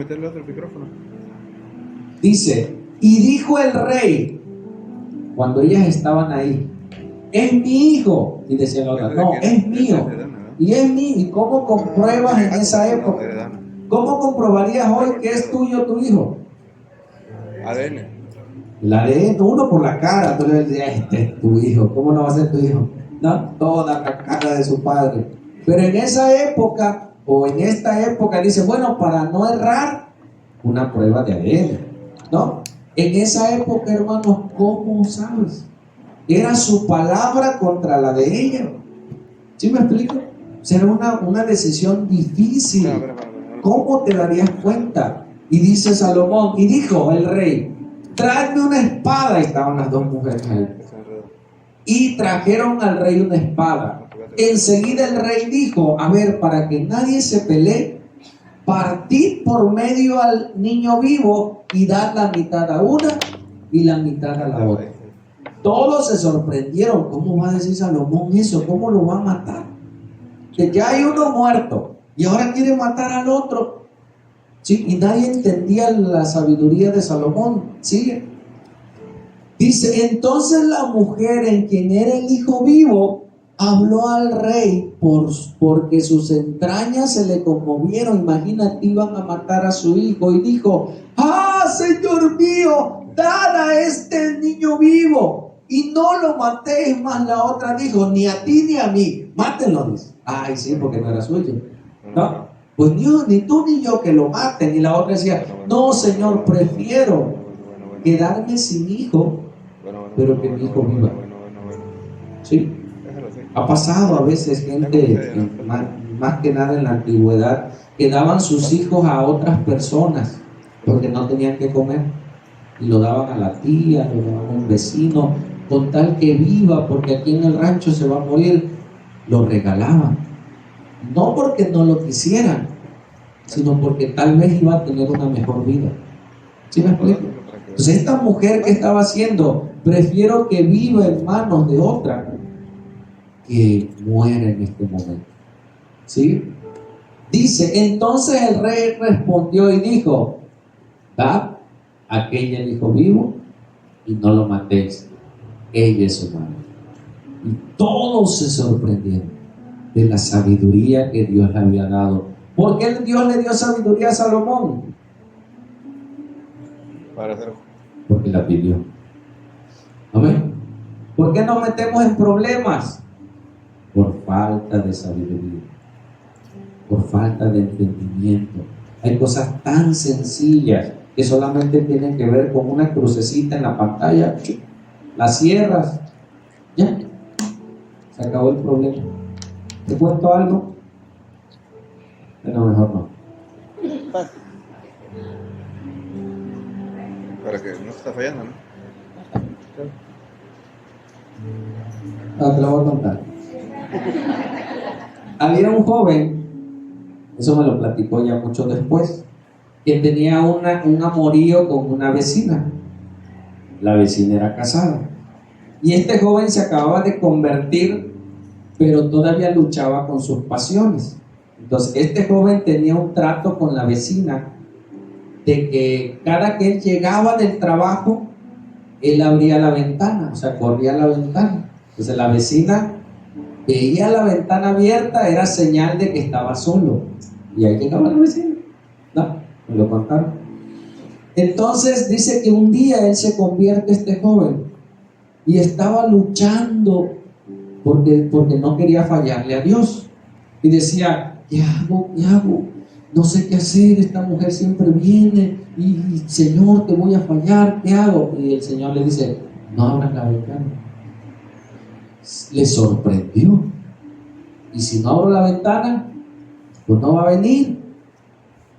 Dice, y dijo el rey, cuando ellas estaban ahí, es mi hijo. Y decía la otra, no, es mío. Y es mío. ¿Y cómo compruebas en esa época? ¿Cómo comprobarías hoy que es tuyo tu hijo? ADN. El ADN, uno por la cara, tú le dices, este es tu hijo. ¿Cómo no va a ser tu hijo? No, toda la cara de su padre. Pero en esa época, o en esta época, dice, bueno, para no errar, una prueba de ADN. ¿No? En esa época, hermanos, ¿cómo sabes? Era su palabra contra la de ella. ¿Sí me explico? O sea, era una decisión difícil. ¿Cómo te darías cuenta? Y dice Salomón, y dijo el rey, tráeme una espada. Y estaban las dos mujeres ahí. Y trajeron al rey una espada. Enseguida el rey dijo, a ver, para que nadie se pelee, partid por medio al niño vivo y dad la mitad a una y la mitad a la otra. Todos se sorprendieron. ¿Cómo va a decir Salomón eso? ¿Cómo lo va a matar? Que ya hay uno muerto y ahora quiere matar al otro. ¿Sí? Y nadie entendía la sabiduría de Salomón. Sigue. Dice, entonces la mujer en quien era el hijo vivo habló al rey porque sus entrañas se le conmovieron. Imagínate, iban a matar a su hijo y dijo, ¡ah, Señor mío, dad a este niño vivo y no lo matéis! Más la otra dijo, ni a ti ni a mí, mátenlo. Dice, ay, sí, porque no era suyo, ¿no? Pues ni tú ni yo que lo maten. Y la otra decía, no, Señor, prefiero quedarme sin hijo, pero que mi hijo viva. ¿Sí? Ha pasado a veces gente, más que nada en la antigüedad, que daban sus hijos a otras personas porque no tenían que comer y lo daban a la tía, lo daban a un vecino, con tal que viva, porque aquí en el rancho se va a morir. Lo regalaban, no porque no lo quisieran, sino porque tal vez iba a tener una mejor vida. ¿Sí me explico? Entonces esta mujer, que estaba haciendo, prefiero que viva en manos de otra que muera en este momento. ¿Sí? Dice, entonces el rey respondió y dijo, dad a aquella el hijo vivo y no lo matéis, ella es su madre. Y todos se sorprendieron de la sabiduría que Dios le había dado. ¿Por qué Dios le dio sabiduría a Salomón? Porque la pidió. Amén. ¿Por qué nos metemos en problemas? Por falta de sabiduría, por falta de entendimiento. Hay cosas tan sencillas que solamente tienen que ver con una crucecita en la pantalla, la cierras, ya, se acabó el problema. ¿Te cuento algo? Pero mejor no. Para que no está fallando, ¿no? Te lo voy a contar. Había un joven, eso me lo platicó ya mucho después, que tenía un amorío con una vecina. La vecina era casada. Y este joven se acababa de convertir, pero todavía luchaba con sus pasiones. Entonces, este joven tenía un trato con la vecina de que cada que él llegaba del trabajo, él abría la ventana, o sea, corría la ventana. Entonces, la vecina veía la ventana abierta, era señal de que estaba solo. Y ahí llegaba la vecina. No, me lo contaron. Entonces, dice que un día él se convierte, este joven, y estaba luchando porque no quería fallarle a Dios. Y decía, ¿qué hago? ¿Qué hago? No sé qué hacer, esta mujer siempre viene y Señor, te voy a fallar, ¿qué hago? Y el Señor le dice, no abras la ventana. Le sorprendió. Y si no abro la ventana, pues no va a venir.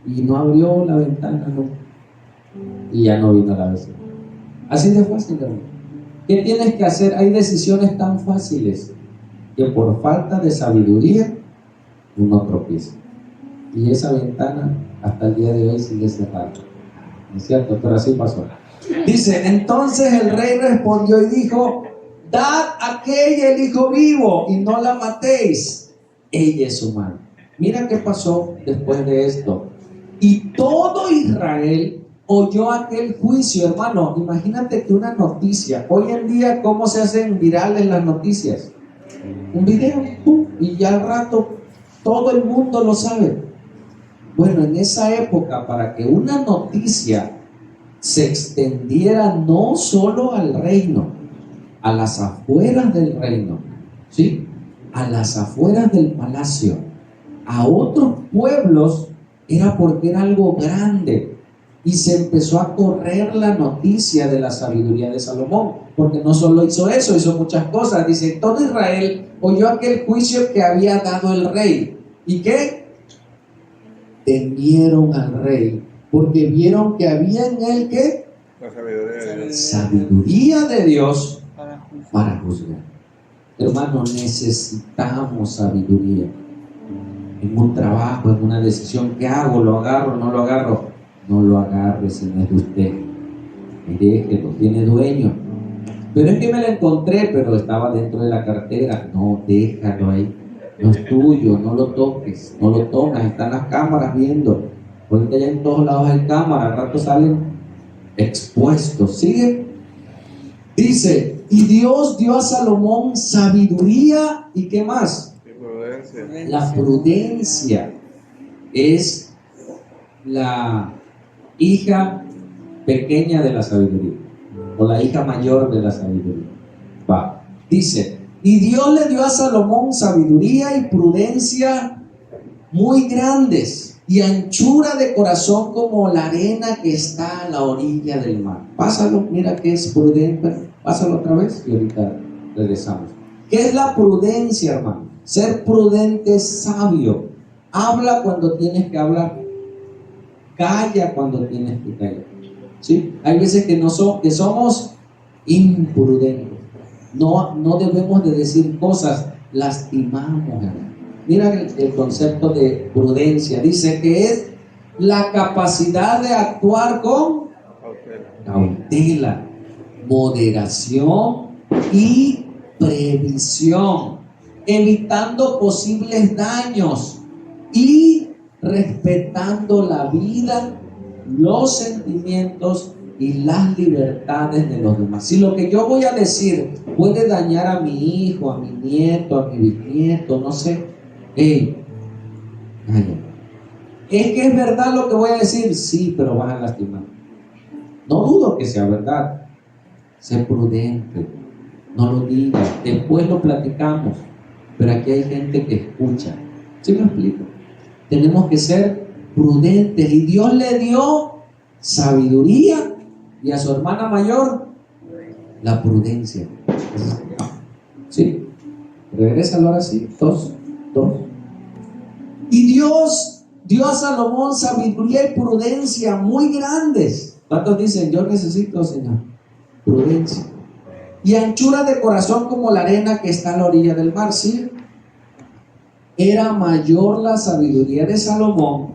Y no abrió la ventana, no. Y ya no vino la vecina. Así de fácil, hermano. ¿Qué tienes que hacer? Hay decisiones tan fáciles que por falta de sabiduría uno tropieza. Y esa ventana hasta el día de hoy sigue cerrada. ¿No es cierto? Pero así pasó. Dice, entonces el rey respondió y dijo, dad a aquella el hijo vivo y no la matéis. Ella es humana. Mira qué pasó después de esto. Y todo Israel oyó aquel juicio, hermano. Imagínate que una noticia, hoy en día, ¿cómo se hacen virales las noticias? Un video, ¡pum! Y ya al rato todo el mundo lo sabe. Bueno, en esa época, para que una noticia se extendiera no solo al reino, a las afueras del reino, ¿sí? A las afueras del palacio, a otros pueblos, era porque era algo grande. Y se empezó a correr la noticia de la sabiduría de Salomón, porque no solo hizo eso, hizo muchas cosas. Dice, todo Israel oyó aquel juicio que había dado el rey. ¿Y qué? Temieron al rey, porque vieron que había en él, ¿qué? La sabiduría de Dios. Sabiduría de Dios para juzgar. Hermano, necesitamos sabiduría. En un trabajo, en una decisión, ¿qué hago? ¿Lo agarro? ¿No lo agarro? No lo agarre si no es de usted. Déjelo, tiene dueño. Pero es que me la encontré, pero estaba dentro de la cartera. No, déjalo ahí. No es tuyo, no lo toques, no lo tomas. Están las cámaras viendo. Porque ya en todos lados hay cámaras, al rato salen expuestos. ¿Sigue? Dice, y Dios dio a Salomón sabiduría, ¿y qué más? Y prudencia. La prudencia es la hija pequeña de la sabiduría, o la hija mayor de la sabiduría. Va. Dice, y Dios le dio a Salomón sabiduría y prudencia muy grandes, y anchura de corazón como la arena que está a la orilla del mar. Pásalo, mira que es prudente. Pásalo otra vez y ahorita regresamos. ¿Qué es la prudencia, hermano? Ser prudente es sabio. Habla cuando tienes que hablar. Calla cuando tienes que callar. ¿Sí? Hay veces que somos imprudentes. No debemos de decir cosas, lastimamos, hermano. Mira el concepto de prudencia. Dice que es la capacidad de actuar con cautela, moderación y previsión, evitando posibles daños y respetando la vida, los sentimientos y las libertades de los demás. Si lo que yo voy a decir puede dañar a mi hijo, a mi nieto, a mi bisnieto, no sé, calla. ¿Es que es verdad lo que voy a decir? Sí, pero vas a lastimar. No dudo que sea verdad. Sé prudente, no lo digas, después lo platicamos. Pero aquí hay gente que escucha. ¿Sí me explico? Tenemos que ser prudentes. Y Dios le dio sabiduría y a su hermana mayor la prudencia. ¿Sí? Regrésalo ahora sí. Dos. Y Dios dio a Salomón sabiduría y prudencia muy grandes. ¿Cuántos dicen, yo necesito, Señor, prudencia? Y anchura de corazón como la arena que está a la orilla del mar. ¿Sí? Era mayor la sabiduría de Salomón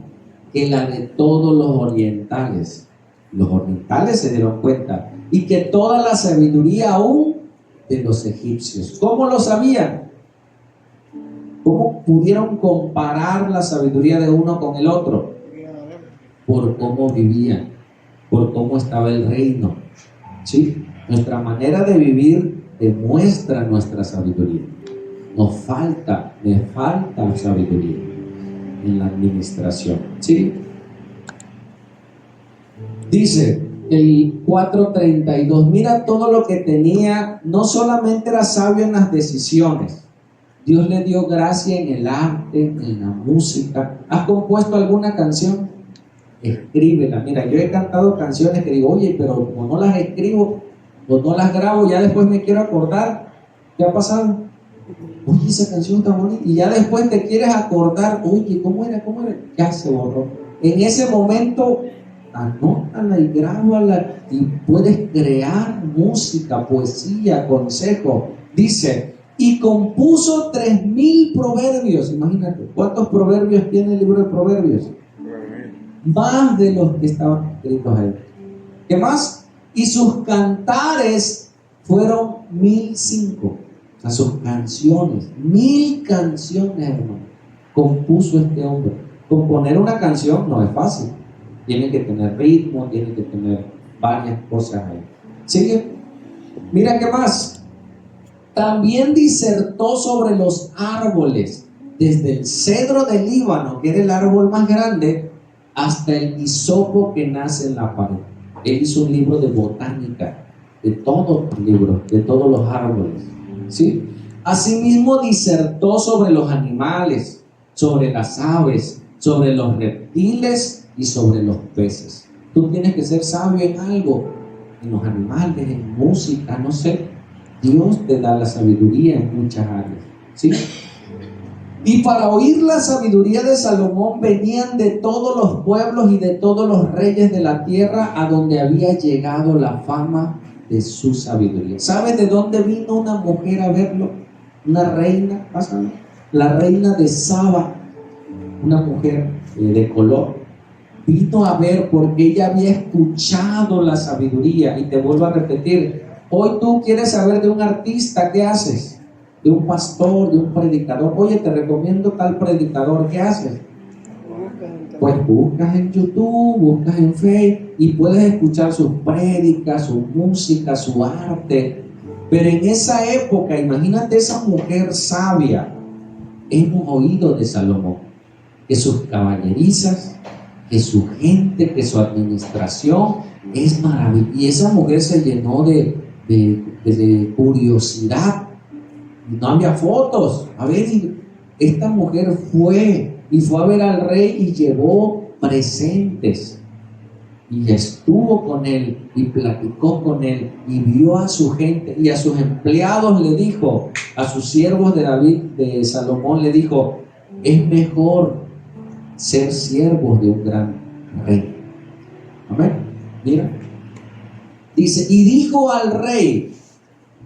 que la de todos los orientales. Los orientales se dieron cuenta. Y que toda la sabiduría aún de los egipcios. ¿Cómo lo sabían? ¿Cómo pudieron comparar la sabiduría de uno con el otro? Por cómo vivían, por cómo estaba el reino. ¿Sí? Nuestra manera de vivir demuestra nuestra sabiduría. Me falta sabiduría en la administración. ¿Sí? Dice el 4:32, mira todo lo que tenía, no solamente era sabio en las decisiones, Dios le dio gracia en el arte, en la música. ¿Has compuesto alguna canción? Escríbela. Mira, yo he cantado canciones que digo, oye, pero como no las escribo o no las grabo, ya después me quiero acordar. ¿Qué ha pasado? Oye, esa canción está bonita. Y ya después te quieres acordar, oye, ¿cómo era? Ya se borró. En ese momento, anótala y grábala y puedes crear música, poesía, consejo. Dice, y compuso 3,000 proverbios. Imagínate, ¿cuántos proverbios tiene el libro de Proverbios? Más de los que estaban escritos ahí. ¿Qué más? Y sus cantares fueron 1,005. O sea, sus canciones, 1,000 canciones, hermano, compuso este hombre. Componer una canción no es fácil. Tiene que tener ritmo, tiene que tener varias cosas ahí. ¿Sigue? Mira qué más. También disertó sobre los árboles, desde el cedro del Líbano, que era el árbol más grande, hasta el hisopo que nace en la pared. Él hizo un libro de botánica, de todos los libros, de todos los árboles. ¿Sí? Asimismo disertó sobre los animales, sobre las aves, sobre los reptiles y sobre los peces. Tú tienes que ser sabio en algo, en los animales, en música, no sé. Dios te da la sabiduría en muchas áreas. ¿Sí? Y para oír la sabiduría de Salomón venían de todos los pueblos y de todos los reyes de la tierra a donde había llegado la fama de su sabiduría. ¿Sabes de dónde vino una mujer a verlo? Una reina, pásame. La reina de Saba, una mujer de color, vino a ver porque ella había escuchado la sabiduría. Y te vuelvo a repetir, hoy tú quieres saber de un artista, ¿qué haces? De un pastor, de un predicador. Oye, te recomiendo tal predicador, ¿qué haces? Pues buscas en YouTube, buscas en Facebook y puedes escuchar sus prédicas, su música, su arte. Pero en esa época, imagínate esa mujer sabia. Hemos oído de Salomón que sus caballerizas, que su gente, que su administración es maravillosa. Y esa mujer se llenó de curiosidad. No había fotos. A ver, esta mujer fue a ver al rey y llevó presentes. Y estuvo con él y platicó con él y vio a su gente y a sus empleados. Le dijo, a sus siervos de David, de Salomón, le dijo, es mejor ser siervos de un gran rey. Amén. Mira. Dice, y dijo al rey,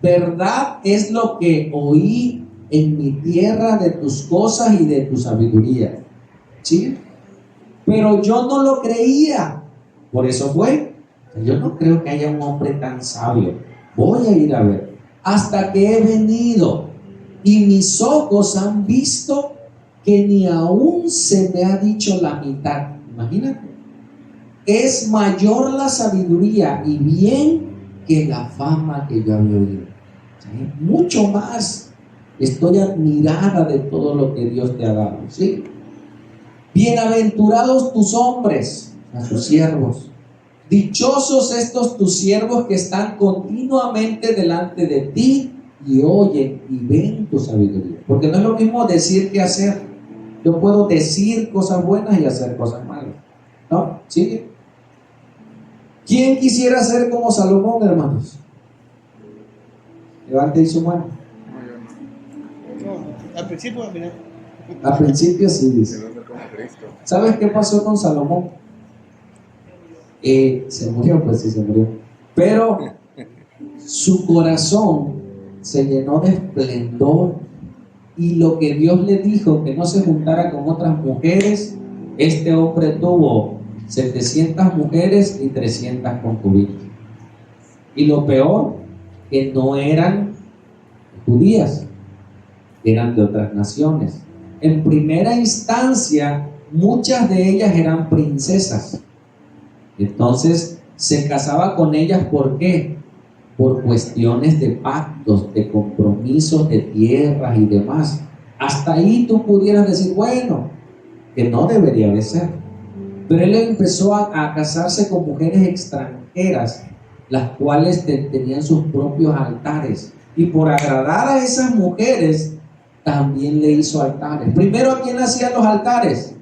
verdad es lo que oí en mi tierra de tus cosas y de tu sabiduría. ¿Sí? Pero yo no lo creía. Por eso fue. Yo no creo que haya un hombre tan sabio. Voy a ir a ver. Hasta que he venido y mis ojos han visto que ni aún se me ha dicho la mitad. Imagínate. Es mayor la sabiduría y bien que la fama que yo había oído. ¿Sí? Mucho más. Estoy admirada de todo lo que Dios te ha dado. ¿Sí? Bienaventurados tus hombres, a sus siervos. Dichosos estos tus siervos que están continuamente delante de ti y oyen y ven tu sabiduría. Porque no es lo mismo decir que hacer. Yo puedo decir cosas buenas y hacer cosas malas. Sigue. ¿Quién quisiera ser como Salomón, hermanos? Levante ahí su mano. No, al principio o al final. Al principio sí dice. Quiero ser como Cristo. ¿Sabes qué pasó con Salomón? Se murió, pues sí se murió. Pero su corazón se llenó de esplendor, y lo que Dios le dijo, que no se juntara con otras mujeres, este hombre tuvo 700 mujeres y 300 concubinas. Y lo peor, que no eran judías, eran de otras naciones. En primera instancia, muchas de ellas eran princesas. Entonces se casaba con ellas, ¿por qué? Por cuestiones de pactos, de compromisos, de tierras y demás. Hasta ahí tú pudieras decir, bueno, que no debería de ser. Pero él empezó a casarse con mujeres extranjeras, las cuales tenían sus propios altares. Y por agradar a esas mujeres, también le hizo altares. Primero, ¿a quién hacían los altares?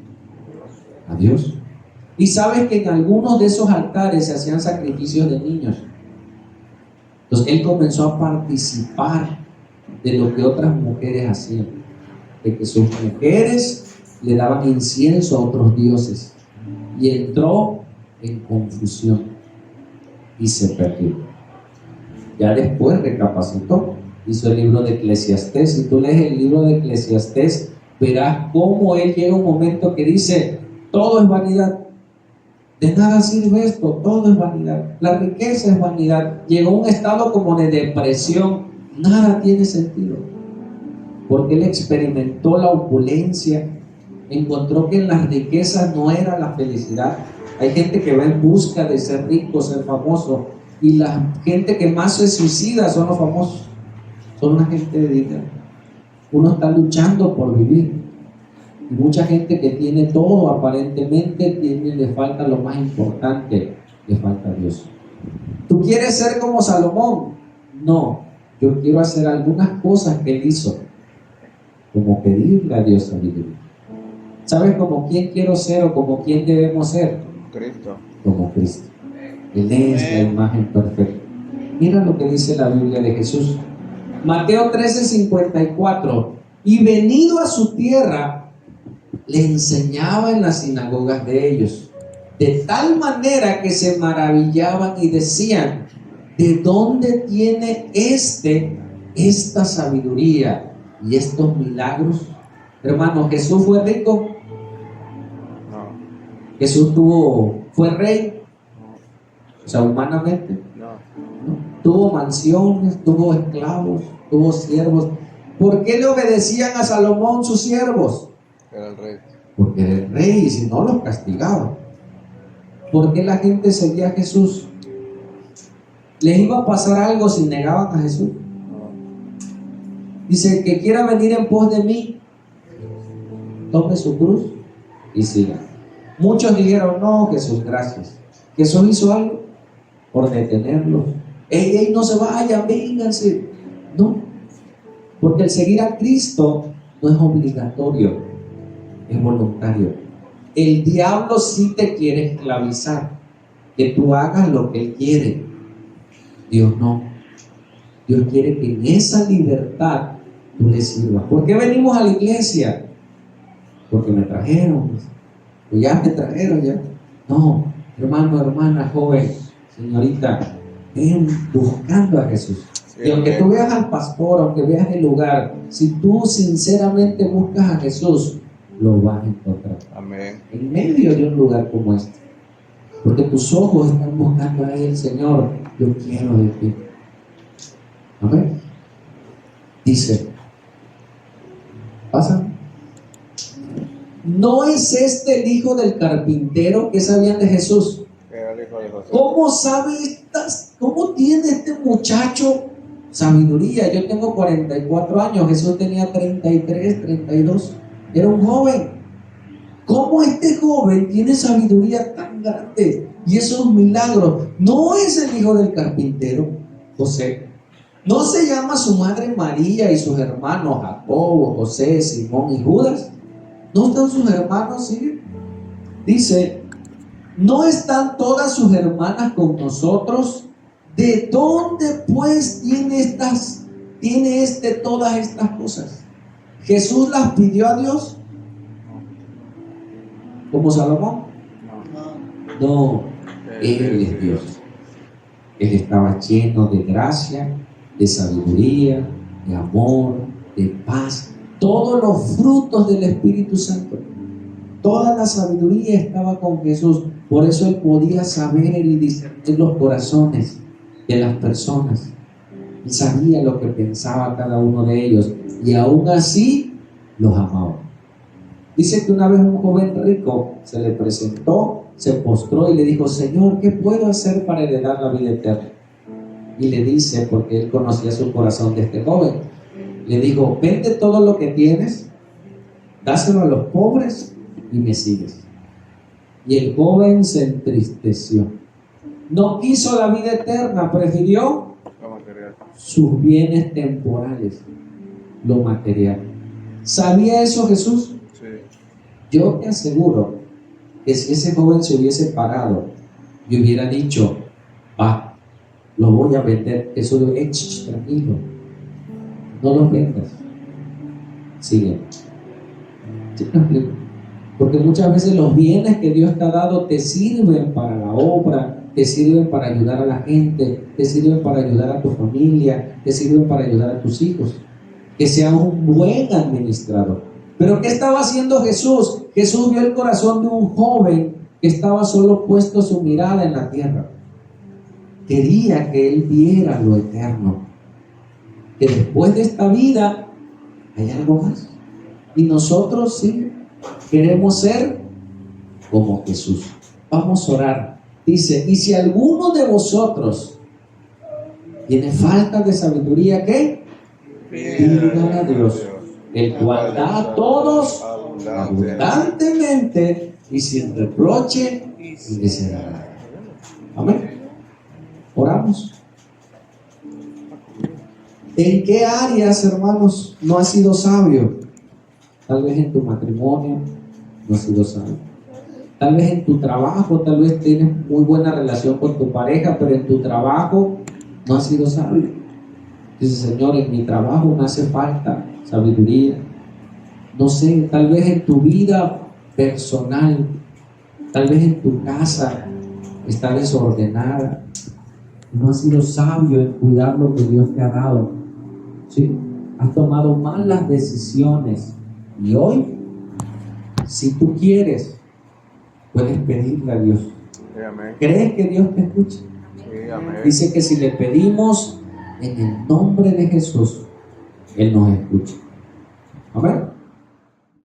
A Dios. Y sabes que en algunos de esos altares se hacían sacrificios de niños. Entonces él comenzó a participar de lo que otras mujeres hacían, de que sus mujeres le daban incienso a otros dioses, y entró en confusión y se perdió. Ya después recapacitó, hizo el libro de Eclesiastés. Si tú lees el libro de Eclesiastés, verás cómo él llega a un momento que dice: todo es vanidad, de nada sirve esto, todo es vanidad, la riqueza es vanidad. Llegó a un estado como de depresión, nada tiene sentido, porque él experimentó la opulencia, encontró que en las riquezas no era la felicidad. Hay gente que va en busca de ser rico, ser famoso, y la gente que más se suicida son los famosos, son la gente de dinero. Uno está luchando por vivir. Y mucha gente que tiene todo, aparentemente le falta lo más importante, le falta Dios. ¿Tú quieres ser como Salomón? No, yo quiero hacer algunas cosas que él hizo, como pedirle a Dios sabiduría. ¿Sabes como quién quiero ser o como quién debemos ser? Cristo. Como Cristo. Él es la imagen perfecta. Mira lo que dice la Biblia de Jesús. Mateo 13:54. Y venido a su tierra, le enseñaba en las sinagogas de ellos, de tal manera que se maravillaban y decían: ¿de dónde tiene esta sabiduría y estos milagros? Hermano, ¿Jesús fue rico? No. ¿Jesús fue rey? O sea, humanamente. No. Tuvo mansiones, tuvo esclavos, tuvo siervos. ¿Por qué le obedecían a Salomón sus siervos? Era el rey. Porque era el rey, y si no los castigaba. ¿Por qué la gente seguía a Jesús? ¿Les iba a pasar algo si negaban a Jesús? Dice: el que quiera venir en pos de mí, tome su cruz y siga. Muchos dijeron: no, Jesús, gracias. Jesús hizo algo por detenerlos. Ey, no se vayan, vénganse. No, porque el seguir a Cristo no es obligatorio, es voluntario. El diablo sí te quiere esclavizar, que tú hagas lo que él quiere. Dios no. Dios quiere que en esa libertad tú le sirvas. ¿Por qué venimos a la iglesia? Porque me trajeron. Pues ya me trajeron ya. No, hermano, hermana, joven, señorita, ven buscando a Jesús. Y aunque tú veas al pastor, aunque veas el lugar, si tú sinceramente buscas a Jesús, lo vas a encontrar. Amén. En medio de un lugar como este. Porque tus ojos están buscando a Él. Señor, yo quiero de ti. Amén. Dice, pasa. ¿No es este el hijo del carpintero? ¿Qué sabían de Jesús? Era el hijo de José. ¿Cómo sabe cómo tiene este muchacho sabiduría? Yo tengo 44 años, Jesús tenía 33, 32, era un joven. ¿Cómo este joven tiene sabiduría tan grande y esos milagros? ¿No es el hijo del carpintero, José? ¿No se llama su madre María y sus hermanos Jacobo, José, Simón y Judas? ¿No están sus hermanos? Sí. Dice, ¿No están todas sus hermanas con nosotros? ¿De dónde pues tiene todas estas cosas? ¿Jesús las pidió a Dios? ¿Como Salomón? No, Él es Dios. Él estaba lleno de gracia, de sabiduría, de amor, de paz. Todos los frutos del Espíritu Santo. Toda la sabiduría estaba con Jesús. Por eso Él podía saber y discernir los corazones de las personas. Él sabía lo que pensaba cada uno de ellos. Y aún así los amaba. Dice que una vez un joven rico se le presentó, se postró y le dijo: Señor, ¿qué puedo hacer para heredar la vida eterna? Y le dice, porque él conocía su corazón de este joven, le dijo: vende todo lo que tienes, dáselo a los pobres y me sigues. Y el joven se entristeció. No quiso la vida eterna, prefirió sus bienes temporales, lo material. ¿Sabía eso Jesús? Sí. Yo te aseguro que si ese joven se hubiese parado y hubiera dicho: va, lo voy a vender, eso de tranquilo, no lo vendas, sigue. ¿Sí me explico? Porque muchas veces los bienes que Dios te ha dado te sirven para la obra, te sirven para ayudar a la gente, te sirven para ayudar a tu familia, te sirven para ayudar a tus hijos. Que seas un buen administrador. Pero ¿qué estaba haciendo Jesús? Jesús vio el corazón de un joven que estaba solo puesto su mirada en la tierra. Quería que él viera lo eterno, que después de esta vida hay algo más. Y nosotros sí queremos ser como Jesús. Vamos a orar. Dice: y si alguno de vosotros tiene falta de sabiduría, ¿qué? Pídale a Dios, el cual da a todos abundantemente y sin reproche, y le será dado. Amén. Oramos. ¿En qué áreas, hermanos, no has sido sabio? Tal vez en tu matrimonio no has sido sabio. Tal vez en tu trabajo, tal vez tienes muy buena relación con tu pareja, pero en tu trabajo no has sido sabio. Dice: Señor, en mi trabajo me hace falta sabiduría. No sé, tal vez en tu vida personal, tal vez en tu casa está desordenada. No has sido sabio en cuidar lo que Dios te ha dado. ¿Sí? Has tomado malas decisiones. Y hoy, si tú quieres, puedes pedirle a Dios. Sí, amén. ¿Crees que Dios te escucha? Sí, amén. Dice que si le pedimos en el nombre de Jesús, Él nos escucha. Amén.